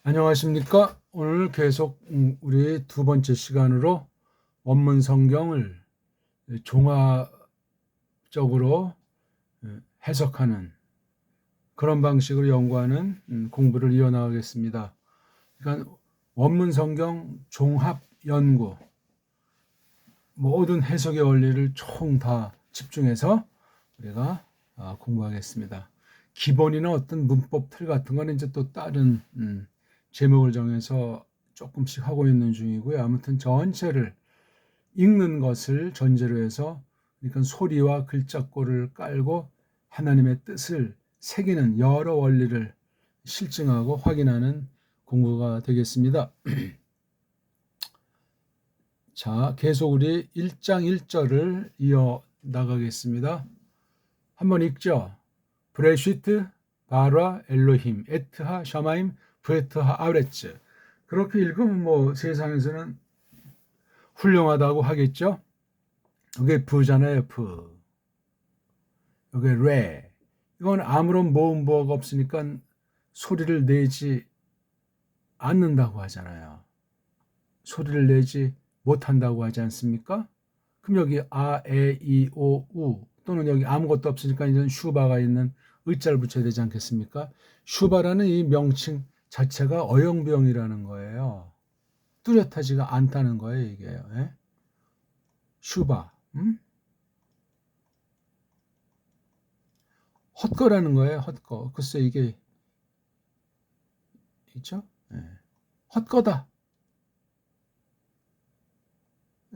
안녕하십니까? 오늘 계속 우리 두 번째 시간으로 원문 성경을 종합적으로 해석하는 그런 방식으로 연구하는 공부를 이어나가겠습니다. 그러니까 원문 성경 종합 연구, 모든 해석의 원리를 총 다 집중해서 우리가 공부하겠습니다. 기본이나 어떤 문법 틀 같은 거는 이제 또 다른 제목을 정해서 조금씩 하고 있는 중이고요. 아무튼 전체를 읽는 것을 전제로 해서, 그러니까 소리와 글자꼴을 깔고 하나님의 뜻을 새기는 여러 원리를 실증하고 확인하는 공부가 되겠습니다. 자, 계속 우리 1장 1절을 이어 나가겠습니다. 한번 읽죠. 브레시트 바라 엘로힘 에트하 샤마임 브에트하 아브레츠. 그렇게 읽으면 뭐 세상에서는 훌륭하다고 하겠죠. 이게 부잖아요. 부. 이게 레. 이건 아무런 모음보가 없으니까 소리를 내지 않는다고 하잖아요. 소리를 내지 못한다고 하지 않습니까? 그럼 여기 아, 에, 이, 오, 우 또는 여기 아무것도 없으니까 이제 슈바가 있는 의자를 붙여야 되지 않겠습니까? 슈바라는 이 명칭 자체가 어영부영이라는 거예요. 뚜렷하지가 않다는 거예요, 이게. 예? 슈바. 헛거라는 거예요, 헛거. 글쎄 이게 있죠? 예. 헛거다.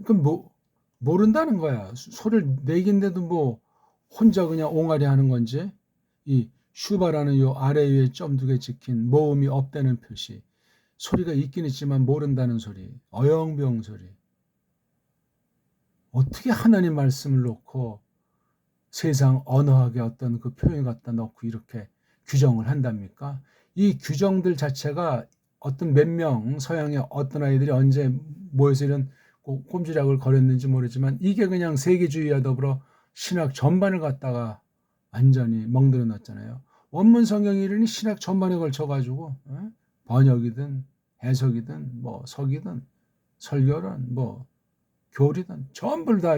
그럼 뭐 모른다는 거야. 소리를 내긴데도 뭐 혼자 그냥 옹알이 하는 건지. 이 슈바라는 요 아래 위에 점 두 개 찍힌 모음이 없다는 표시. 소리가 있긴 있지만 모른다는 소리. 어영부영 소리. 어떻게 하나님 말씀을 놓고 세상 언어학의 어떤 그 표현 갖다 넣고 이렇게 규정을 한답니까? 이 규정들 자체가 어떤 몇 명 서양의 어떤 아이들이 언제 모여서 이런 꼼지락을 거렸는지 모르지만 이게 그냥 세계주의와 더불어 신학 전반을 갖다가 완전히 멍들어 놨잖아요. 원문 성경이 이르니 신학 전반에 걸쳐가지고 번역이든 해석이든 뭐 석이든 설교든 뭐 교리든 전부 다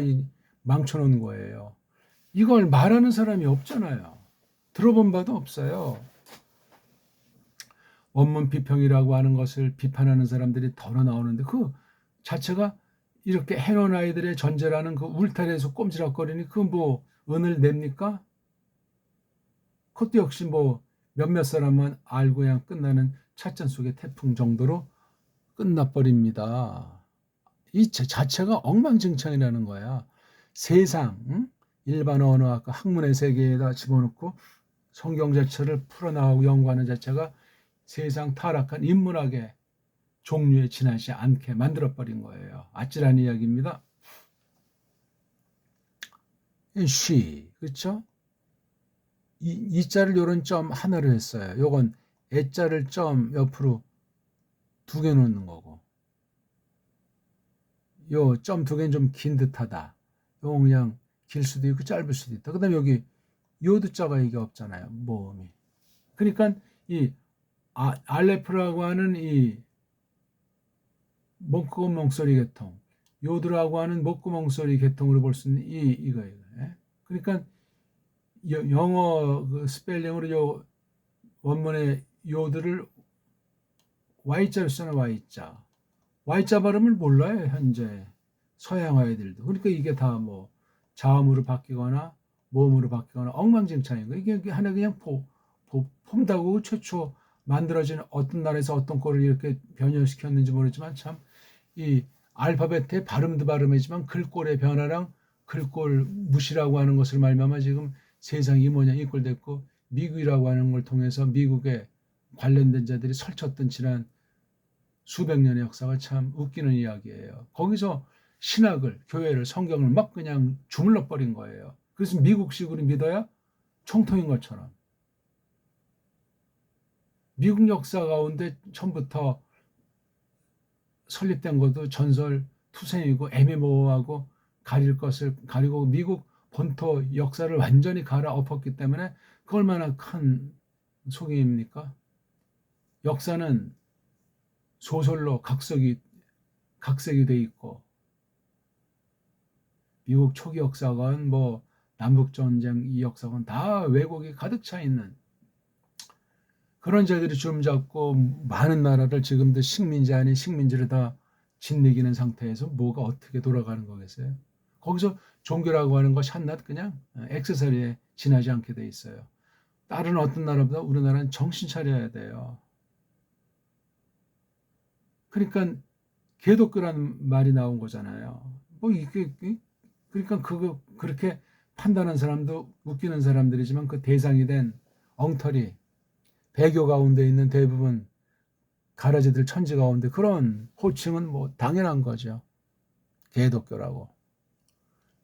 망쳐놓은 거예요. 이걸 말하는 사람이 없잖아요. 들어본 바도 없어요. 원문 비평이라고 하는 것을 비판하는 사람들이 덜어 나오는데 그 자체가 이렇게 해놓은 아이들의 전제라는 그 울타리에서 꼼지락거리니 그 뭐 은을 냅니까? 그것도 역시 뭐 몇몇 사람만 알고 그냥 끝나는 찻잔 속의 태풍 정도로 끝나버립니다. 이 자체가 엉망진창이라는 거야. 세상, 일반 언어학과 학문의 세계에다 집어넣고 성경 자체를 풀어나가고 연구하는 자체가 세상 타락한 인문학의 종류에 지나지 않게 만들어버린 거예요. 아찔한 이야기입니다. 쉬, 그렇죠? 이자를 요런 점 하나로 했어요. 요건 애자를 점 옆으로 두 개 놓는 거고. 요 점 두 개는 좀 긴 듯하다. 요 그냥 길 수도 있고 짧을 수도 있다. 그 다음에 여기 요드자가 이게 없잖아요. 모음이. 그러니까 이 알레프라고 하는 이 목구멍 목소리 계통, 요드라고 하는 목구멍 소리 계통으로 볼 수 있는 이거예요. 예? 그러니까 영어 그 스펠링으로 요 원문의 요드를 Y자로 쓰는 Y자. Y자 발음을 몰라요, 현재. 서양 아이들도. 그러니까 이게 다 뭐 자음으로 바뀌거나 모음으로 바뀌거나 엉망진창인 거예요. 이게 하나 그냥 폼다고 최초 만들어진 어떤 나라에서 어떤 꼴을 이렇게 변형시켰는지 모르지만 참 이 알파벳의 발음도 발음이지만 글꼴의 변화랑 글꼴 무시라고 하는 것을 말미암아 지금 세상이 이 모양 이 꼴 됐고 미국이라고 하는 걸 통해서 미국에 관련된 자들이 설쳤던 지난 수백 년의 역사가 참 웃기는 이야기예요. 거기서 신학을, 교회를, 성경을 막 그냥 주물러 버린 거예요. 그래서 미국식으로 믿어야 총통인 것처럼. 미국 역사 가운데 처음부터 설립된 것도 전설 투생이고 애매모호하고 가릴 것을 가리고 미국 본토 역사를 완전히 갈아엎었기 때문에 그 얼마나 큰 속임입니까? 역사는 소설로 각색이 돼 있고, 미국 초기 역사관, 뭐 남북전쟁 이 역사관 다 왜곡이 가득 차 있는 그런 자들이 주름 잡고 많은 나라를 지금도 식민지 아닌 식민지를 다 짓이기는 상태에서 뭐가 어떻게 돌아가는 거겠어요? 거기서 종교라고 하는 것이 한낱 그냥 액세서리에 지나지 않게 돼 있어요. 다른 어떤 나라보다 우리나라는 정신 차려야 돼요. 그러니까 개독교라는 말이 나온 거잖아요. 뭐 이게 그러니까 그거 그렇게 판단한 사람도 웃기는 사람들이지만 그 대상이 된 엉터리 배교 가운데 있는 대부분 가라지들 천지 가운데 그런 호칭은 뭐 당연한 거죠. 개독교라고.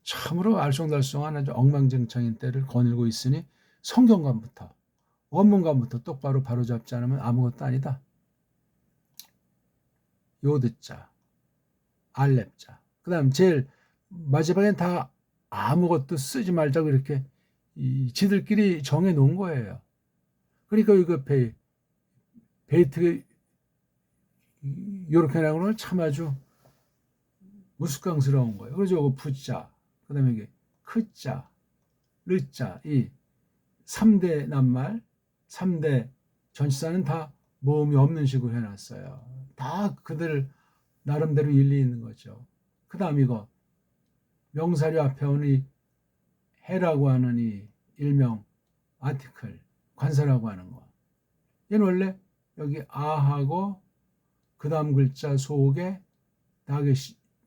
참으로 알쏭달쏭한 아주 엉망진창인 때를 거닐고 있으니 성경관부터 원문관부터 똑바로 바로잡지 않으면 아무것도 아니다. 요드자, 알렙자. 그 다음 제일 마지막엔 다 아무것도 쓰지 말자고 이렇게 지들끼리 정해 놓은 거예요. 그러니까 이거 베이트 이렇게 나오는 건 참 아주 우스꽝스러운 거예요. 그래서 이거 부자, 그 다음에 이게 크자, 르자, 이 3대 낱말, 3대 전치사는 다 모음이 없는 식으로 해놨어요. 다 그들 나름대로 일리 있는 거죠. 그 다음 이거 명사류 앞에 오는 이 해라고 하는 이 일명 아티클, 관사라고 하는 거. 얘는 원래 여기 아하고 그 다음 글자 속에 다하게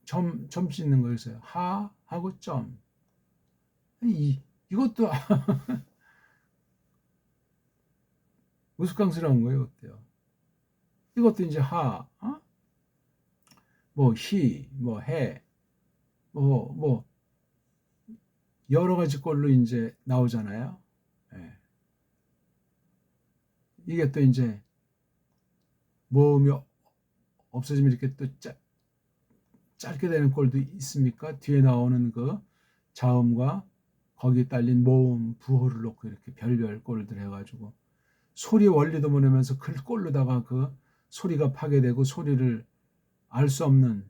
점 씻는 거였어요. 하하고 점. 이것도 우스꽝스러운 거예요. 어때요? 이것도 이제 뭐 히, 뭐 해, 뭐 여러 가지 꼴로 이제 나오잖아요. 예. 이게 또 이제 모음이 없어지면 이렇게 또 짧게 되는 꼴도 있습니까? 뒤에 나오는 그 자음과 거기에 딸린 모음, 부호를 놓고 이렇게 별별 꼴들 해가지고 소리 원리도 모르면서 글 꼴로다가 그 소리가 파괴되고 소리를 알 수 없는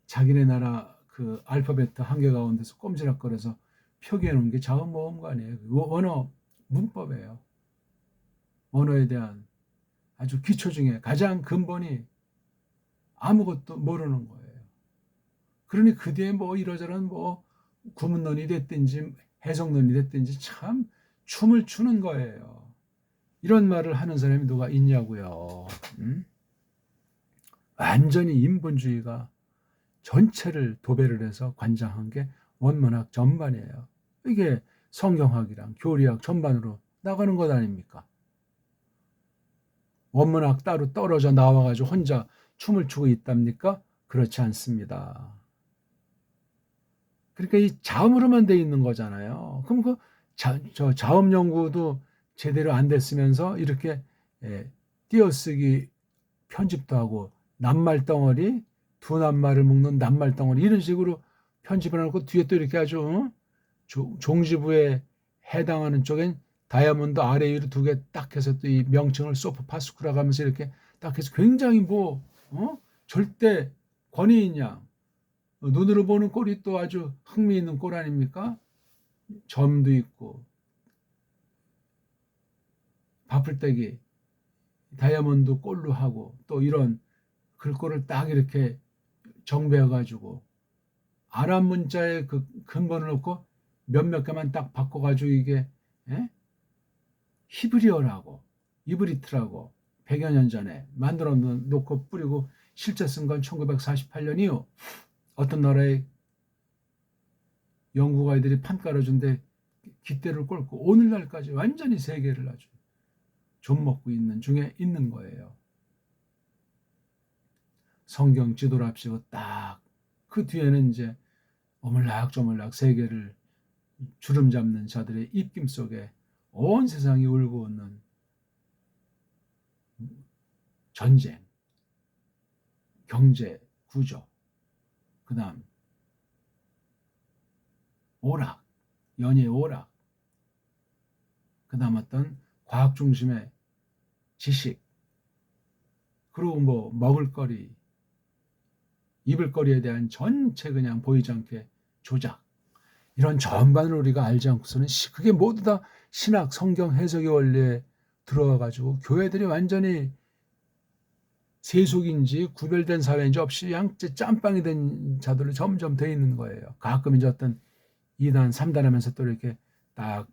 자기네 나라 그 알파벳 한개 가운데서 꼼지락거려서 표기해 놓은 게 자음 모음관이에요. 언어 문법이에요. 언어에 대한 아주 기초 중에 가장 근본이 아무것도 모르는 거예요. 그러니 그 뒤에 뭐 이러저런 뭐 구문론이 됐든지 해석론이 됐든지 참 춤을 추는 거예요. 이런 말을 하는 사람이 누가 있냐고요. 완전히 인본주의가 전체를 도배를 해서 관장한 게 원문학 전반이에요. 이게 성경학이랑 교리학 전반으로 나가는 것 아닙니까? 원문학 따로 떨어져 나와가지고 혼자 춤을 추고 있답니까? 그렇지 않습니다. 그러니까 이 자음으로만 돼 있는 거잖아요. 그럼 그 자음 연구도 제대로 안 됐으면서 이렇게 띄어쓰기 편집도 하고 낱말 덩어리 두 낱말을 묶는 낱말 덩어리 이런 식으로 편집을 해놓고 뒤에 또 이렇게 아주 종지부에 해당하는 쪽엔 다이아몬드 아래 위로 두 개 딱 해서 또 이 명칭을 소프 파스쿠라고 하면서 이렇게 딱 해서 굉장히 절대 권위있냐 눈으로 보는 꼴이 또 아주 흥미있는 꼴 아닙니까? 점도 있고 바풀떼기 다이아몬드 꼴로 하고 또 이런 글꼴을 딱 이렇게 정배해가지고 아랍 문자의 그 근본을 놓고 몇몇 개만 딱 바꿔가지고 이게 히브리어라고 이브리트라고 100여 년 전에 만들어 놓고 뿌리고 실제 쓴 건 1948년 이후 어떤 나라의 연구가들이 판 깔아준데 깃대를 꼴고 오늘날까지 완전히 세계를 아주 좀먹고 있는 중에 있는 거예요. 성경 지도랍시고 딱 그 뒤에는 이제 오물락조물락 세계를 주름 잡는 자들의 입김 속에 온 세상이 울고 웃는 전쟁, 경제, 구조, 그 다음 오락, 연예 오락, 그 다음 어떤 과학 중심의 지식, 그리고 뭐 먹을거리, 입을거리에 대한 전체 그냥 보이지 않게 조작, 이런 전반을 우리가 알지 않고서는 그게 모두 다 신학, 성경 해석의 원리에 들어와 가지고 교회들이 완전히 세속인지 구별된 사회인지 없이 양째 짬빵이 된 자들로 점점 돼 있는 거예요. 가끔 이제 어떤 2단, 3단 하면서 또 이렇게 딱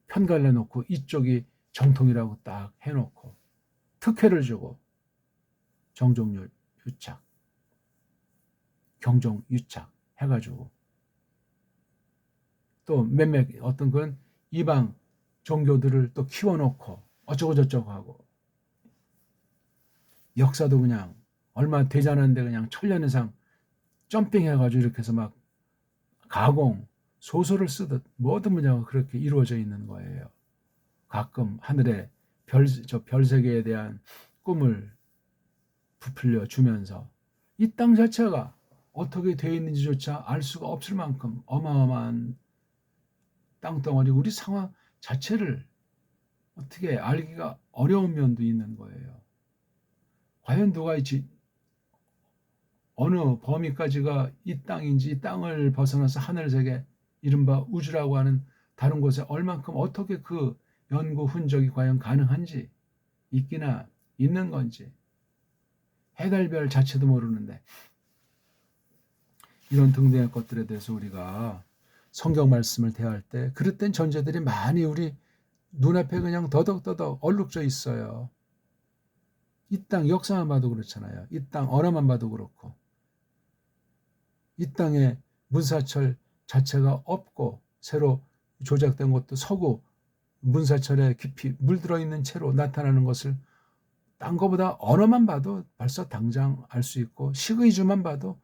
편갈려 놓고 이쪽이 정통이라고 딱 해놓고 특혜를 주고 정종률 유착, 경종 유착 해가지고 또 몇몇 어떤 그런 이방 종교들을 또 키워놓고 어쩌고 저쩌고 하고 역사도 그냥 얼마 되지 않았는데 그냥 천년 이상 점핑해가지고 이렇게 해서 막 가공, 소설을 쓰듯 모든 분야가 그렇게 이루어져 있는 거예요. 가끔 하늘에 별세계에 대한 꿈을 부풀려 주면서 이 땅 자체가 어떻게 되어 있는지조차 알 수가 없을 만큼 어마어마한 땅덩어리, 우리 상황 자체를 어떻게 알기가 어려운 면도 있는 거예요. 과연 누가 어느 범위까지가 이 땅인지, 이 땅을 벗어나서 하늘세계, 이른바 우주라고 하는 다른 곳에 얼만큼 어떻게 그 연구 흔적이 과연 가능한지, 있기나 있는 건지, 해달별 자체도 모르는데 이런 등등의 것들에 대해서 우리가 성경 말씀을 대할 때 그릇된 전제들이 많이 우리 눈앞에 그냥 더덕더덕 얼룩져 있어요. 이 땅 역사만 봐도 그렇잖아요. 이 땅 언어만 봐도 그렇고 이 땅에 문사철 자체가 없고 새로 조작된 것도 서구 문사철에 깊이 물들어 있는 채로 나타나는 것을 딴 거보다 언어만 봐도 벌써 당장 알 수 있고 시의주만 봐도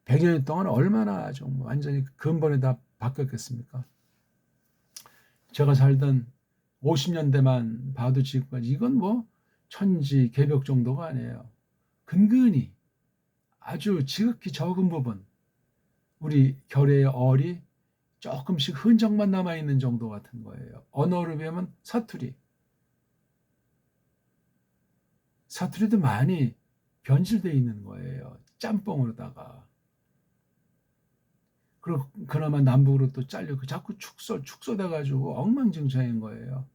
100여 년 동안 얼마나 좀 완전히 근본에 다 바뀌었겠습니까? 제가 살던 50년대만 봐도 지금까지 이건 뭐 천지개벽 정도가 아니에요. 근근히 아주 지극히 적은 부분 우리 결의의 얼이 조금씩 흔적만 남아있는 정도 같은 거예요. 언어로 배우면 사투리도 많이 변질되어 있는 거예요. 짬뽕으로다가. 그리고 그나마 남북으로 또 잘려 자꾸 축소돼가지고 엉망진창인 거예요.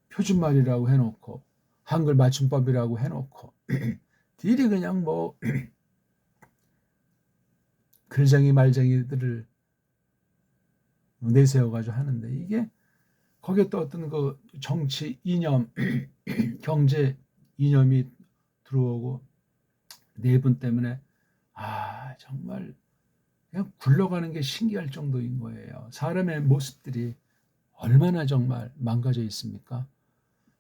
표준말이라고 해놓고 한글 맞춤법이라고 해놓고 딜이 그냥 뭐 글쟁이 말쟁이들을 내세워가지고 하는데 이게 거기에 또 어떤 그 정치 이념, 경제 이념이 들어오고 내분 때문에 정말 그냥 굴러가는 게 신기할 정도인 거예요. 사람의 모습들이 얼마나 정말 망가져 있습니까?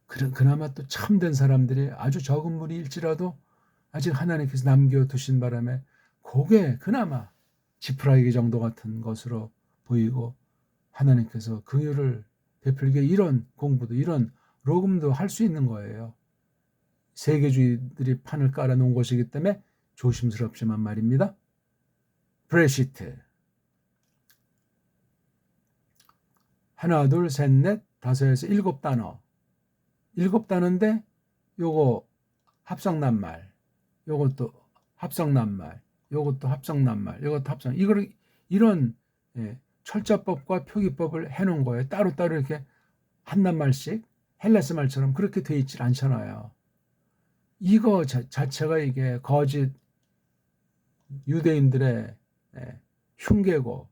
그나마 또 참된 사람들이 아주 적은 무리일지라도 아직 하나님께서 남겨두신 바람에 그게 그나마 지푸라기 정도 같은 것으로 보이고 하나님께서 긍휼을 베풀게 이런 공부도 이런 로금도 할 수 있는 거예요. 세계주의들이 판을 깔아놓은 것이기 때문에 조심스럽지만 말입니다. 브레시트 하나 둘 셋 넷 다섯에서 7단어 7단어인데 요거 합성낱말 요것도 합성낱말 요것도 합성낱말 요것도 합성 이거를 이런 철자법과 표기법을 해놓은 거예요. 따로따로 이렇게 한 낱말씩 헬라스 말처럼 그렇게 돼 있질 않잖아요. 이거 자체가 이게 거짓 유대인들의 흉계고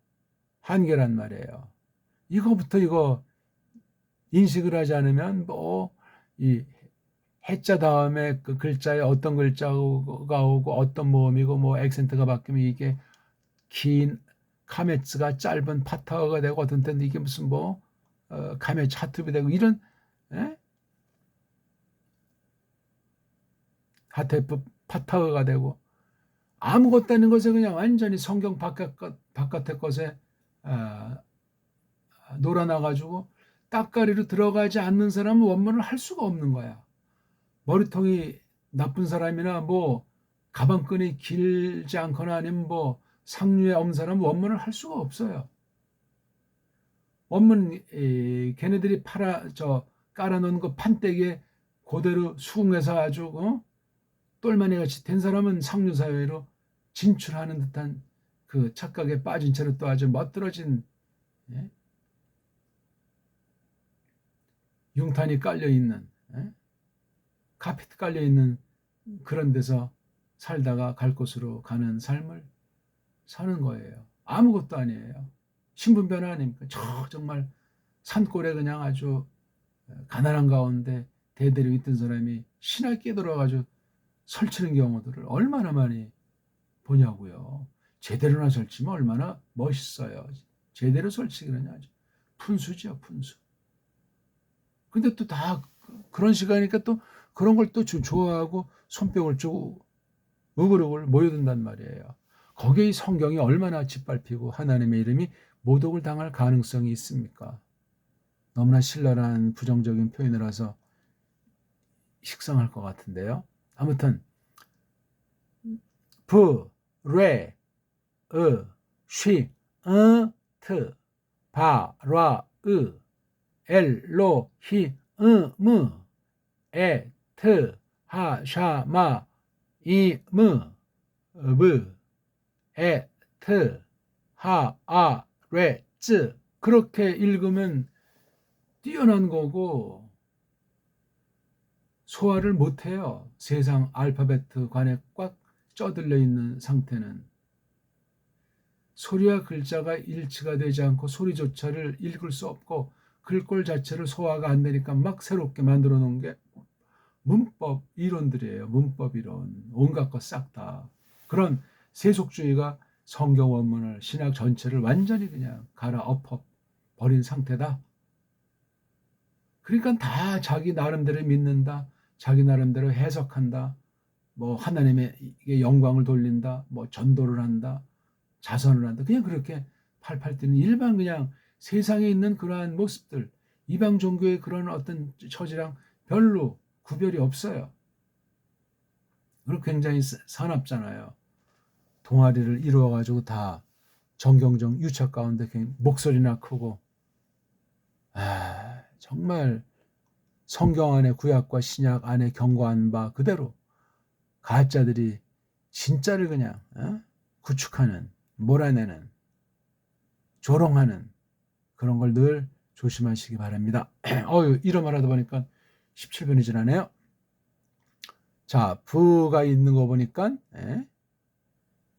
한계란 말이에요. 이거부터 이거 인식을 하지 않으면 뭐 이 해자 다음에 그 글자에 어떤 글자가 오고 어떤 모음이고 뭐 액센트가 바뀌면 이게 긴 카메츠가 짧은 파타어가 되고 어떤 때는 이게 무슨 뭐 카메츠 하트비 되고 이런 하테프 파타어가 되고 아무것도 아닌 것에 그냥 완전히 성경 바깥의 것에 놀아나가지고 따까리로 들어가지 않는 사람은 원문을 할 수가 없는 거야. 머리통이 나쁜 사람이나 뭐 가방끈이 길지 않거나 아니면 뭐 상류에 없는 사람은 원문을 할 수가 없어요. 원문 걔네들이 깔아놓은 그 판때기에 그대로 수긍해서 아주 똘마니 같이 된 사람은 상류사회로 진출하는 듯한 그 착각에 빠진 채로 또 아주 멋들어진, 예? 융탄이 깔려있는, 예? 카페트 깔려있는 그런 데서 살다가 갈 곳으로 가는 삶을 사는 거예요. 아무것도 아니에요. 신분변화 아닙니까? 정말 산골에 그냥 아주 가난한 가운데 대대로 있던 사람이 신을 깨달아가지고 설치는 경우들을 얼마나 많이 보냐고요. 제대로나 설치면 얼마나 멋있어요. 제대로 설치기는 아주 푼수죠, 푼수. 근데 또 다 그런 시간이니까 또 그런 걸 또 좋아하고 손뼉을 주고 우글우글 모여든단 말이에요. 거기에 성경이 얼마나 짓밟히고 하나님의 이름이 모독을 당할 가능성이 있습니까? 너무나 신랄한 부정적인 표현이라서 식상할 것 같은데요. 아무튼 부, 레, 으, 쉬, 트, 바, 라, 으, 엘, 로, 히, 무, 에, 트, 하, 샤, 마, 이, 무, 브, 에, 트, 하, 아, 레, 쯔. 그렇게 읽으면 뛰어난 거고 소화를 못해요. 세상 알파벳 관에 꽉 쪄들려 있는 상태는. 소리와 글자가 일치가 되지 않고 소리조차를 읽을 수 없고 글꼴 자체를 소화가 안 되니까 막 새롭게 만들어 놓은 게 문법 이론들이에요. 문법 이론. 온갖 것 싹 다. 그런 세속주의가 성경 원문을 신약 전체를 완전히 그냥 갈아엎어 버린 상태다. 그러니까 다 자기 나름대로 믿는다. 자기 나름대로 해석한다. 뭐 하나님의 영광을 돌린다. 뭐 전도를 한다. 자선을 한다. 그냥 그렇게 팔팔 뛰는 일반 그냥 세상에 있는 그러한 모습들, 이방 종교의 그런 어떤 처지랑 별로 구별이 없어요. 그리고 굉장히 사납잖아요. 동아리를 이루어가지고 다 정경정 유착 가운데 목소리나 크고, 정말 성경 안에 구약과 신약 안에 경고한 바 그대로 가짜들이 진짜를 그냥 구축하는, 몰아내는, 조롱하는 그런 걸 늘 조심하시기 바랍니다. 이런 말 하다 보니까 17분이 지나네요. 자, 부가 있는 거 보니까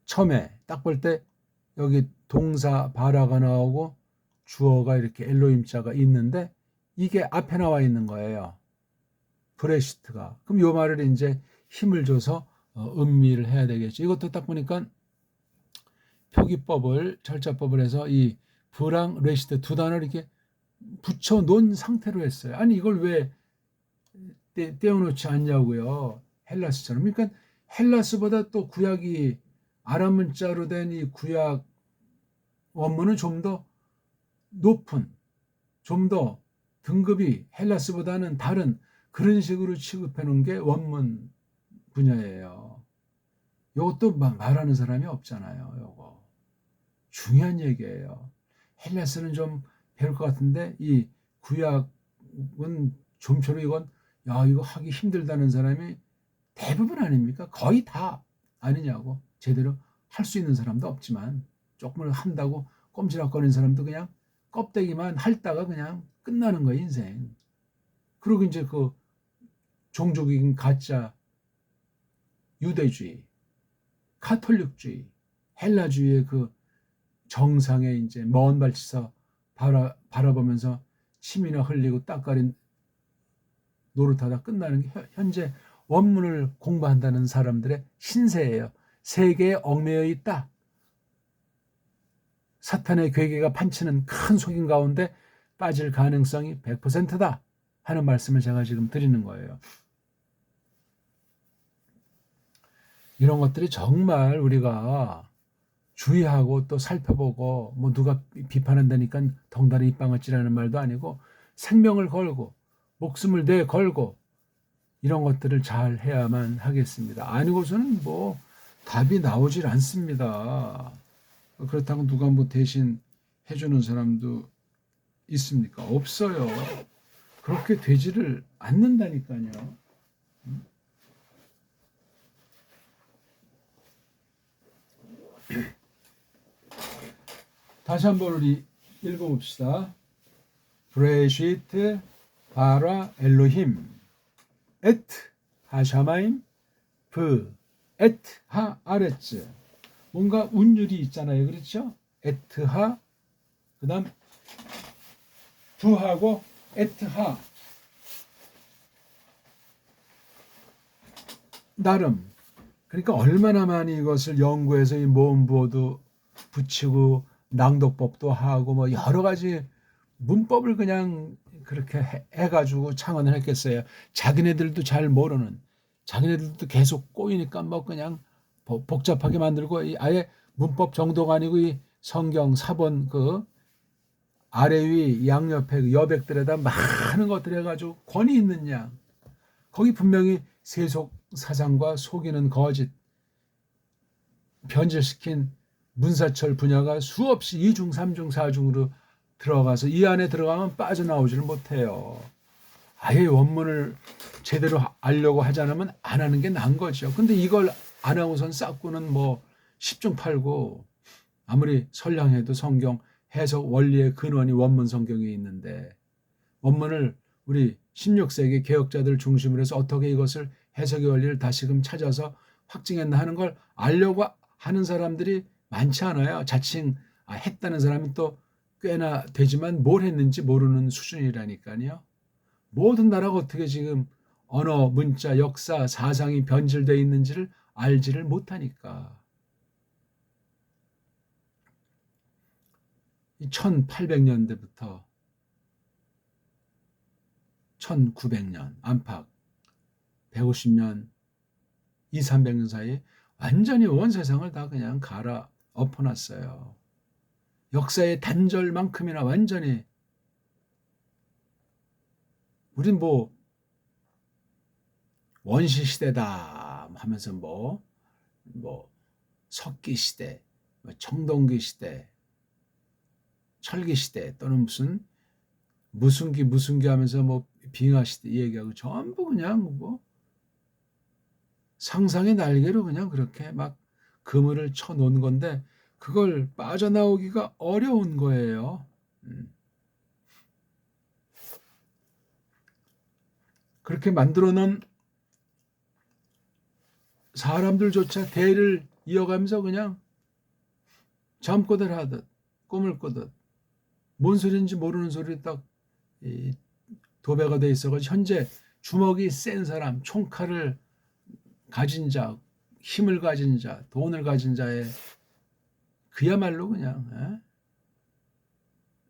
처음에 딱 볼 때 여기 동사 바라가 나오고 주어가 이렇게 엘로힘자가 있는데 이게 앞에 나와 있는 거예요. 브레시트가. 그럼 요 말을 이제 힘을 줘서 음미를 해야 되겠죠. 이것도 딱 보니까 표기법을 절자법을 해서 이 부랑 레시트 두 단어를 이렇게 붙여 놓은 상태로 했어요. 아니 이걸 왜 떼어놓지 않냐고요. 헬라스처럼. 그러니까 헬라스보다 또 구약이 아람 문자로 된 이 구약 원문은 좀 더 높은, 좀 더 등급이 헬라스보다는 다른 그런 식으로 취급해 놓은 게 원문 분야예요. 이것도 말하는 사람이 없잖아요. 요거 중요한 얘기예요. 헬라스는 좀 배울 것 같은데 이 구약은 좀처럼 이건 이거 하기 힘들다는 사람이 대부분 아닙니까? 거의 다 아니냐고. 제대로 할 수 있는 사람도 없지만 조금을 한다고 꼼지락거리는 사람도 그냥 껍데기만 핥다가 그냥 끝나는 거예요, 인생. 그리고 이제 그 종족인 가짜 유대주의, 카톨릭주의, 헬라주의의 그 정상에 이제 먼 발치서 바라보면서 침이나 흘리고 딱가린 노릇하다 끝나는 게 현재 원문을 공부한다는 사람들의 신세예요. 세계에 얽매여 있다. 사탄의 괴계가 판치는 큰 속임 가운데 빠질 가능성이 100%다 하는 말씀을 제가 지금 드리는 거예요. 이런 것들이 정말 우리가 주의하고 또 살펴보고 뭐 누가 비판한다니까 덩달아 입방을 찌라는 말도 아니고 생명을 걸고 목숨을 내 걸고 이런 것들을 잘 해야만 하겠습니다. 아니고서는 뭐 답이 나오질 않습니다. 그렇다고 누가 뭐 대신 해주는 사람도 있습니까? 없어요. 그렇게 되지를 않는다니까요. 다시 한번 우리 읽어봅시다. 브레시트 바라 엘로힘 에트 하샤마임 브 에트 하 아레츠. 뭔가 운율이 있잖아요. 그렇죠? 에트 하 그다음 부하고 에트 하 나름. 그러니까 얼마나 많이 이것을 연구해서 이 모음부호도 붙이고 낭독법도 하고 뭐 여러 가지 문법을 그냥 그렇게 해가지고 창언을 했겠어요. 자기네들도 잘 모르는, 자기네들도 계속 꼬이니까 뭐 그냥 복잡하게 만들고 아예 문법 정도가 아니고 이 성경 사본 그 아래 위 양옆에 그 여백들에다 많은 것들 해가지고 권위 있는 양 거기 분명히 세속 사상과 속이는 거짓 변질시킨 문사철 분야가 수없이 2중, 3중, 4중으로 들어가서 이 안에 들어가면 빠져나오지를 못해요. 아예 원문을 제대로 알려고 하지 않으면 안 하는 게 나은 거죠. 근데 이걸 안 하고선 쌓고는 뭐 10중 8구 아무리 선량해도 성경 해석 원리의 근원이 원문 성경에 있는데 원문을 우리 16세기 개혁자들 중심으로 해서 어떻게 이것을 해석의 원리를 다시금 찾아서 확증했나 하는 걸 알려고 하는 사람들이 많지 않아요. 자칭 했다는 사람이 또 꽤나 되지만 뭘 했는지 모르는 수준이라니까요. 모든 나라가 어떻게 지금 언어, 문자, 역사, 사상이 변질되어 있는지를 알지를 못하니까. 1800년대부터 1900년 안팎 150년 2, 300년 사이에 완전히 온 세상을 다 그냥 갈아 엎어놨어요. 역사의 단절만큼이나 완전히 우린 뭐 원시 시대다 하면서 뭐 석기 시대, 청동기 시대, 철기 시대 또는 무슨 기 하면서 뭐 빙하 시대 얘기하고 전부 그냥 뭐 상상의 날개로 그냥 그렇게 막 그물을 쳐놓은 건데 그걸 빠져나오기가 어려운 거예요. 그렇게 만들어 놓은 사람들조차 대를 이어가면서 그냥 잠꼬들 하듯 꿈을 꾸듯 뭔 소리인지 모르는 소리 딱 도배가 돼 있어가지고 현재 주먹이 센 사람, 총칼을 가진 자, 힘을 가진 자, 돈을 가진 자의 그야말로 그냥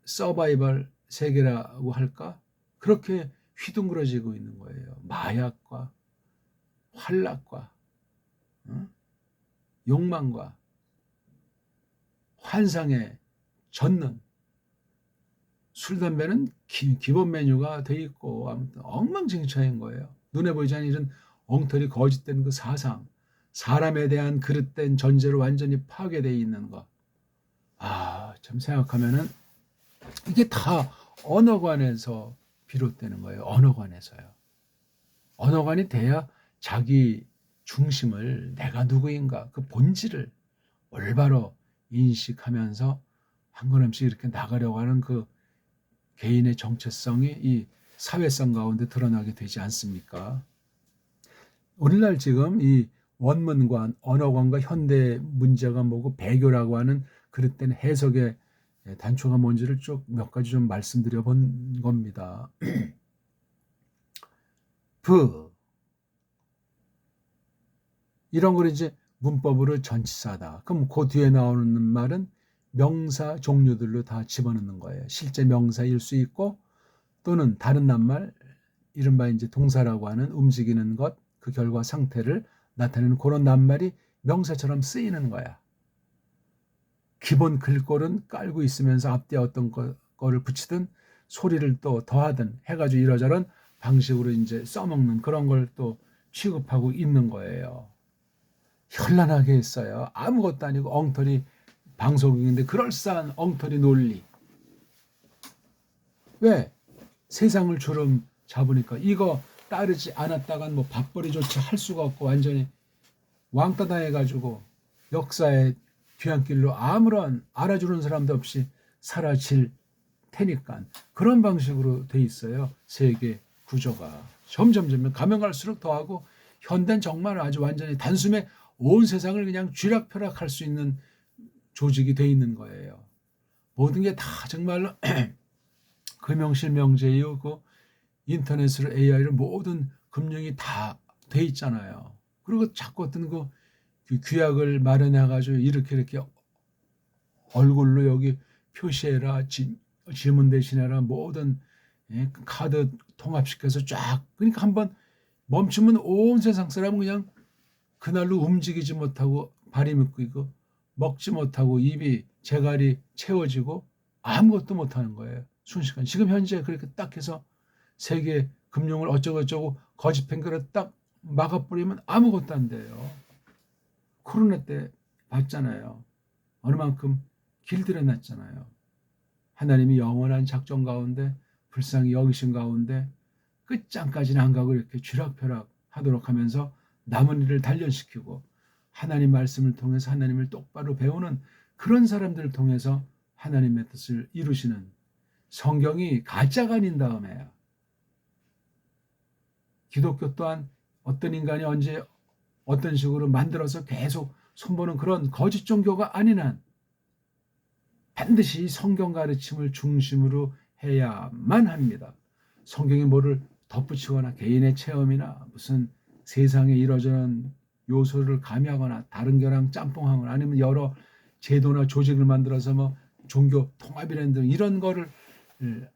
서바이벌 세계라고 할까? 그렇게 휘둥그러지고 있는 거예요. 마약과 환락과 욕망과 환상에 젖는 술, 담배는 기본 메뉴가 돼 있고 아무튼 엉망진창인 거예요. 눈에 보이지 않는 이런 엉터리 거짓된 그 사상, 사람에 대한 그릇된 전제로 완전히 파괴되어 있는 것. 참 생각하면은 이게 다 언어관에서 비롯되는 거예요. 언어관에서요. 언어관이 돼야 자기 중심을 내가 누구인가 그 본질을 올바로 인식하면서 한 걸음씩 이렇게 나가려고 하는 그 개인의 정체성이 이 사회성 가운데 드러나게 되지 않습니까? 오늘날 지금 이 원문관, 언어관과 현대 문제가 뭐고 배교라고 하는 그릇된 해석의 단초가 뭔지를 쭉 몇 가지 좀 말씀드려 본 겁니다. 이런 걸 이제 문법으로 전치사다. 그럼 그 뒤에 나오는 말은 명사 종류들로 다 집어넣는 거예요. 실제 명사일 수 있고 또는 다른 낱말, 이른바 이제 동사라고 하는 움직이는 것, 그 결과 상태를 나타내는 그런 낱말이 명사처럼 쓰이는 거야. 기본 글꼴은 깔고 있으면서 앞뒤에 어떤 거를 붙이든 소리를 또 더하든 해가지고 이러저런 방식으로 이제 써먹는 그런 걸 또 취급하고 있는 거예요. 현란하게 했어요. 아무것도 아니고 엉터리 방송인데 그럴싸한 엉터리 논리. 왜? 세상을 주름 잡으니까 이거 따르지 않았다간 뭐 밥벌이조차 할 수가 없고 완전히 왕따 당해가지고 역사의 뒤안길로 아무런 알아주는 사람도 없이 사라질 테니까 그런 방식으로 돼 있어요. 세계 구조가 점점 가면 갈수록 더하고 현대는 정말 아주 완전히 단숨에 온 세상을 그냥 쥐락펴락할 수 있는 조직이 돼 있는 거예요. 모든 게 다 정말로 금융실명제 이후고 인터넷으로 AI로 모든 금융이 다 돼 있잖아요. 그리고 자꾸 어떤 그 규약을 마련해가지고 이렇게 얼굴로 여기 표시해라, 지문 대신해라, 모든 카드 통합시켜서 쫙 그러니까 한번 멈추면 온 세상 사람은 그냥 그날로 움직이지 못하고 발이 묶이고 먹지 못하고 입이 재갈이 채워지고 아무것도 못하는 거예요. 순식간 지금 현재 그렇게 딱 해서 세계 금융을 어쩌고저쩌고 거짓 팽개로 딱 막아버리면 아무것도 안 돼요. 코로나 때 봤잖아요. 어느 만큼 길들여 놨잖아요. 하나님이 영원한 작전 가운데 불쌍히 여기신 가운데 끝장까지는 안 가고 이렇게 쥐락펴락 하도록 하면서 남은 일을 단련시키고 하나님 말씀을 통해서 하나님을 똑바로 배우는 그런 사람들을 통해서 하나님의 뜻을 이루시는 성경이 가짜가 아닌 다음에 기독교 또한 어떤 인간이 언제 어떤 식으로 만들어서 계속 손보는 그런 거짓 종교가 아닌 한 반드시 성경 가르침을 중심으로 해야만 합니다. 성경이 뭐를 덧붙이거나 개인의 체험이나 무슨 세상에 이러저런 요소를 가미하거나 다른 거랑 짬뽕하거나 아니면 여러 제도나 조직을 만들어서 뭐 종교 통합이라는 등 이런 거를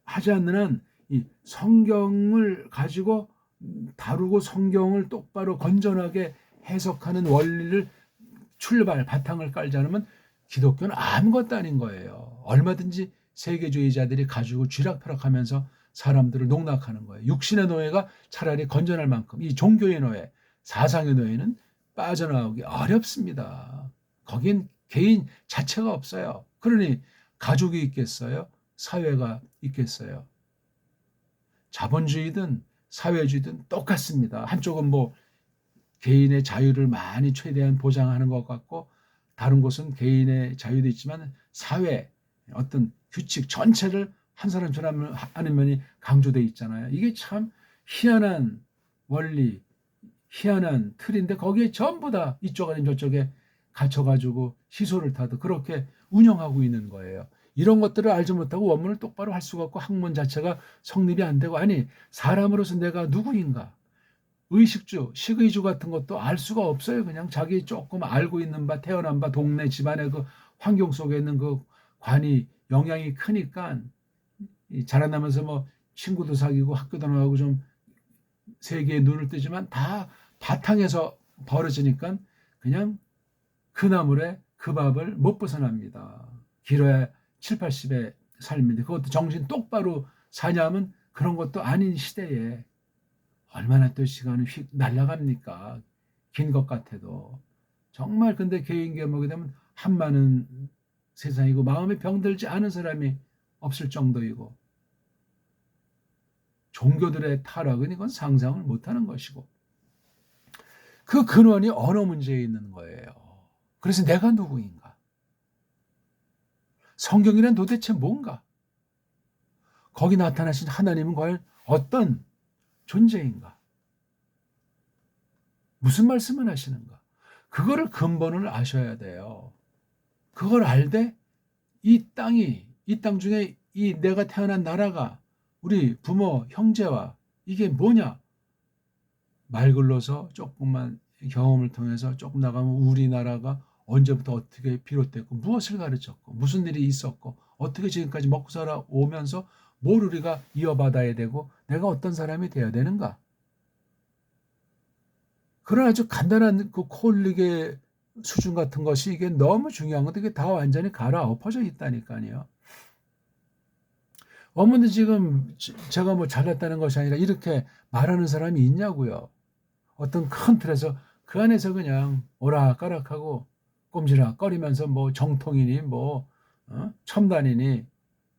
하지 않는 한 이 성경을 가지고 다루고 성경을 똑바로 건전하게 해석하는 원리를 바탕을 깔지 않으면 기독교는 아무것도 아닌 거예요. 얼마든지 세계주의자들이 가지고 쥐락펴락하면서 사람들을 농락하는 거예요. 육신의 노예가 차라리 건전할 만큼 이 종교의 노예, 사상의 노예는 빠져나오기 어렵습니다. 거긴 개인 자체가 없어요. 그러니 가족이 있겠어요? 사회가 있겠어요? 자본주의든 사회주의든 똑같습니다. 한쪽은 뭐 개인의 자유를 많이 최대한 보장하는 것 같고 다른 곳은 개인의 자유도 있지만 사회 어떤 규칙 전체를 한 사람처럼 하는 면이 강조되어 있잖아요. 이게 참 희한한 원리, 희한한 틀인데 거기에 전부 다 이쪽 아닌 저쪽에 갇혀가지고 시소를 타도 그렇게 운영하고 있는 거예요. 이런 것들을 알지 못하고 원문을 똑바로 할 수가 없고 학문 자체가 성립이 안 되고 아니 사람으로서 내가 누구인가 의식주, 식의주 같은 것도 알 수가 없어요. 그냥 자기 조금 알고 있는 바, 태어난 바, 동네 집안의 그 환경 속에 있는 그 관이 영향이 크니까 자라나면서 뭐 친구도 사귀고 학교도 나가고 좀 세계에 눈을 뜨지만 다 바탕에서 벌어지니까 그냥 그 나물에 그 밥을 못 벗어납니다. 길어야 7, 80의 삶인데 그것도 정신 똑바로 사냐면 그런 것도 아닌 시대에 얼마나 또 시간이 휙 날아갑니까? 긴 것 같아도. 정말 근데 개인 개목이 되면 한많은 세상이고 마음에 병들지 않은 사람이 없을 정도이고 종교들의 타락은 이건 상상을 못하는 것이고 그 근원이 언어 문제에 있는 거예요. 그래서 내가 누구인가? 성경이란 도대체 뭔가? 거기 나타나신 하나님은 과연 어떤 존재인가? 무슨 말씀을 하시는가? 그거를 근본을 아셔야 돼요. 그걸 알되 이 땅 중에 이 내가 태어난 나라가 우리 부모, 형제와 이게 뭐냐? 말 글러서 조금만 경험을 통해서 조금 나가면 우리나라가 언제부터 어떻게 비롯됐고 무엇을 가르쳤고 무슨 일이 있었고 어떻게 지금까지 먹고 살아오면서 뭘 우리가 이어받아야 되고 내가 어떤 사람이 되어야 되는가? 그런 아주 간단한 그 코올릭의 수준 같은 것이 이게 너무 중요한 건데 이게 다 완전히 갈아엎어져 있다니까요. 어머니 지금 제가 뭐 잘났다는 것이 아니라 이렇게 말하는 사람이 있냐고요. 어떤 큰 틀에서 그 안에서 그냥 오락가락하고 꼼지락거리면서 뭐 정통이니 뭐 첨단이니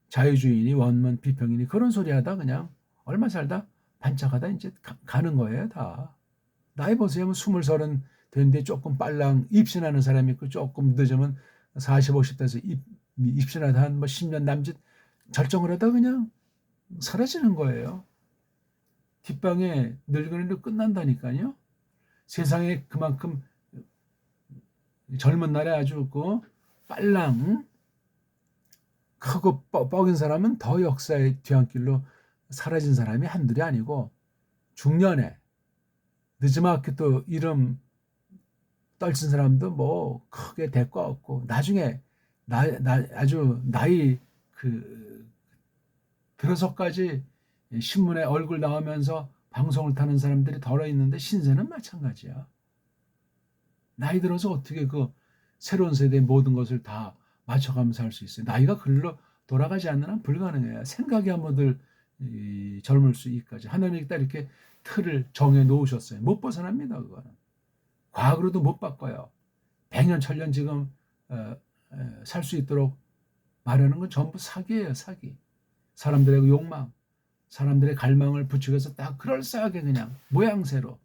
자유주의니 원문 비평이니 그런 소리 하다 그냥 얼마 살다 반짝하다 이제 가는 거예요, 다. 나이 보세요. 20, 30 됐는데 조금 빨랑 입신하는 사람이 있고 조금 늦으면 40, 50 돼서 입신하다 한 뭐 10년 남짓 절정을 하다 그냥 사라지는 거예요. 뒷방에 늙은이로 끝난다니까요. 세상에 그만큼 젊은 날에 아주 그 빨랑 크고 뻑인 사람은 더 역사의 뒤안길로 사라진 사람이 한둘이 아니고 중년에 늦지막히 또 이름 떨친 사람도 뭐 크게 대가 없고 나중에 아주 나이 들어서까지 신문에 얼굴 나오면서 방송을 타는 사람들이 덜어 있는데 신세는 마찬가지야. 나이 들어서 어떻게 그 새로운 세대의 모든 것을 다 맞춰가면서 할 수 있어요. 나이가 글로 돌아가지 않는 한 불가능해요. 생각이 한번들 젊을 수 있까지 하나님이 딱 이렇게 틀을 정해 놓으셨어요. 못 벗어납니다. 그거는 과거로도 못 바꿔요. 100년 천년 지금 살 수 있도록 말하는 건 전부 사기예요. 사기. 사람들의 욕망, 사람들의 갈망을 부추겨서 딱 그럴싸하게 그냥 모양새로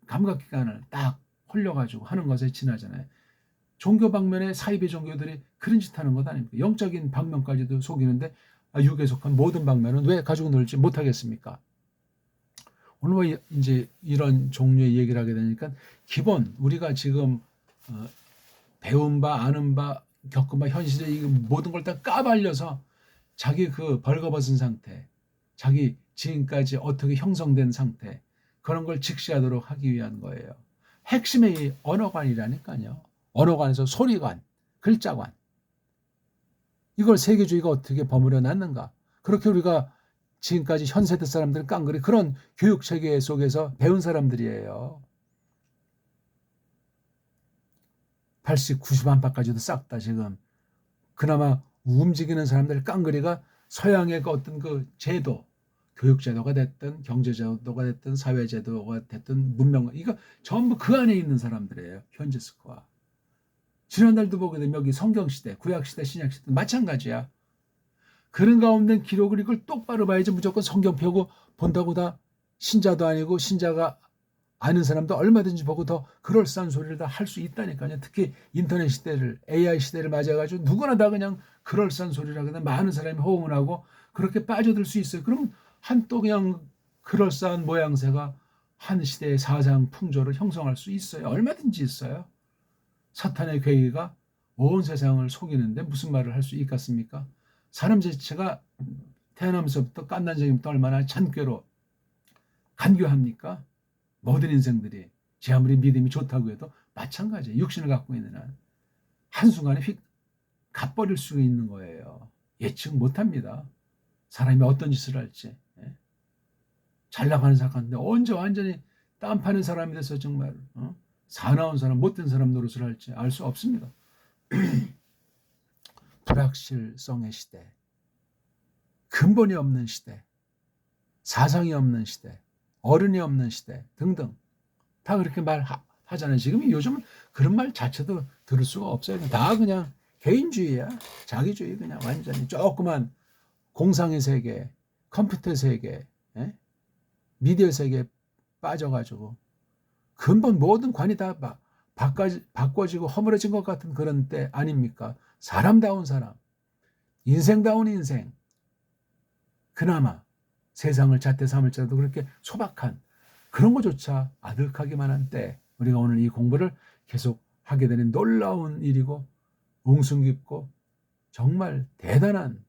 감각기관을 딱 홀려가지고 하는 것에 지나잖아요. 종교 방면에 사이비 종교들이 그런 짓 하는 것 아닙니까? 영적인 방면까지도 속이는데 육에 속한 모든 방면은 왜 가지고 놀지 못하겠습니까? 오늘 뭐 이제 이런 종류의 얘기를 하게 되니까 기본 우리가 지금 배운 바, 아는 바, 겪은 바, 현실의 이 모든 걸 다 까발려서 자기 그 벌거벗은 상태, 자기 지금까지 어떻게 형성된 상태, 그런 걸 직시하도록 하기 위한 거예요. 핵심의 언어관이라니까요. 언어관에서 소리관, 글자관. 이걸 세계주의가 어떻게 버무려 놨는가. 그렇게 우리가 지금까지 현 세대 사람들은 깡그리 그런 교육 체계 속에서 배운 사람들이에요. 80, 90 안팎까지도 싹 다 지금 그나마 움직이는 사람들 깡그리가 서양의 그 어떤 그 제도, 교육제도가 됐든 경제제도가 됐든 사회제도가 됐든 문명, 이거 전부 그 안에 있는 사람들이에요. 현재 스코어. 지난달도 보게 되면 여기 성경시대, 구약시대, 신약시대 마찬가지야. 그런 가운데 기록을 이걸 똑바로 봐야지 무조건 성경 펴고 본다고 다 신자도 아니고 신자가 아는 사람도 얼마든지 보고 더 그럴싸한 소리를 다 할 수 있다니까요. 특히 인터넷 시대를, AI 시대를 맞아가지고 누구나 다 그냥 그럴싸한 소리를 하거나 많은 사람이 호응을 하고 그렇게 빠져들 수 있어요. 그럼 한 또 그냥 그럴싸한 모양새가 한 시대의 사상 풍조를 형성할 수 있어요. 얼마든지 있어요. 사탄의 괴계가 온 세상을 속이는데 무슨 말을 할 수 있겠습니까? 사람 자체가 태어나면서부터 깐난쟁이부터 얼마나 잔꾀로 간교합니까? 모든 인생들이 제 아무리 믿음이 좋다고 해도 마찬가지예요. 육신을 갖고 있는 한 한순간에 휙 가버릴 수 있는 거예요. 예측 못합니다. 사람이 어떤 짓을 할지. 잘 나가는 사람인데 언제 완전히 땀 파는 사람이 돼서 정말 사나운 사람, 못된 사람 노릇을 할지 알 수 없습니다. 불확실성의 시대, 근본이 없는 시대, 사상이 없는 시대, 어른이 없는 시대 등등 다 그렇게 말하잖아요. 지금 요즘은 그런 말 자체도 들을 수가 없어요. 다 그냥 개인주의야. 자기주의 그냥 완전히 조그만 공상의 세계, 컴퓨터 세계, 미디어 세계에 빠져가지고 근본 모든 관이 다 바꿔지고 허물어진 것 같은 그런 때 아닙니까? 사람다운 사람, 인생다운 인생, 그나마 세상을 잣대 삼을지라도 그렇게 소박한 그런 것조차 아득하기만 한 때 우리가 오늘 이 공부를 계속 하게 되는 놀라운 일이고 웅숭 깊고 정말 대단한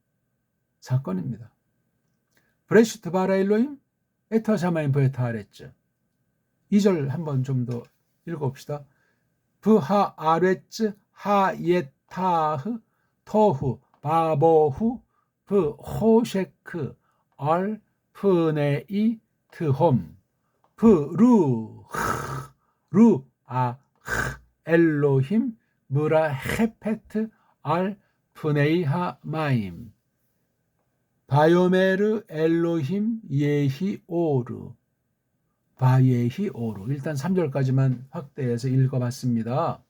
사건입니다. 브레슈트 바라 일로임 에타 샤마인 브에타 아레츠 2절 한번 좀 더 읽어봅시다. 브하 아레츠 하예타흐 토후 바보후 브 호셰크 얼 프네이 트홈 브루 루아 엘로힘 무라 헤페트 알 프네이하 마임 바요메르 엘로힘 예히 오르 바예히 오르. 일단 3절까지만 확대해서 읽어봤습니다.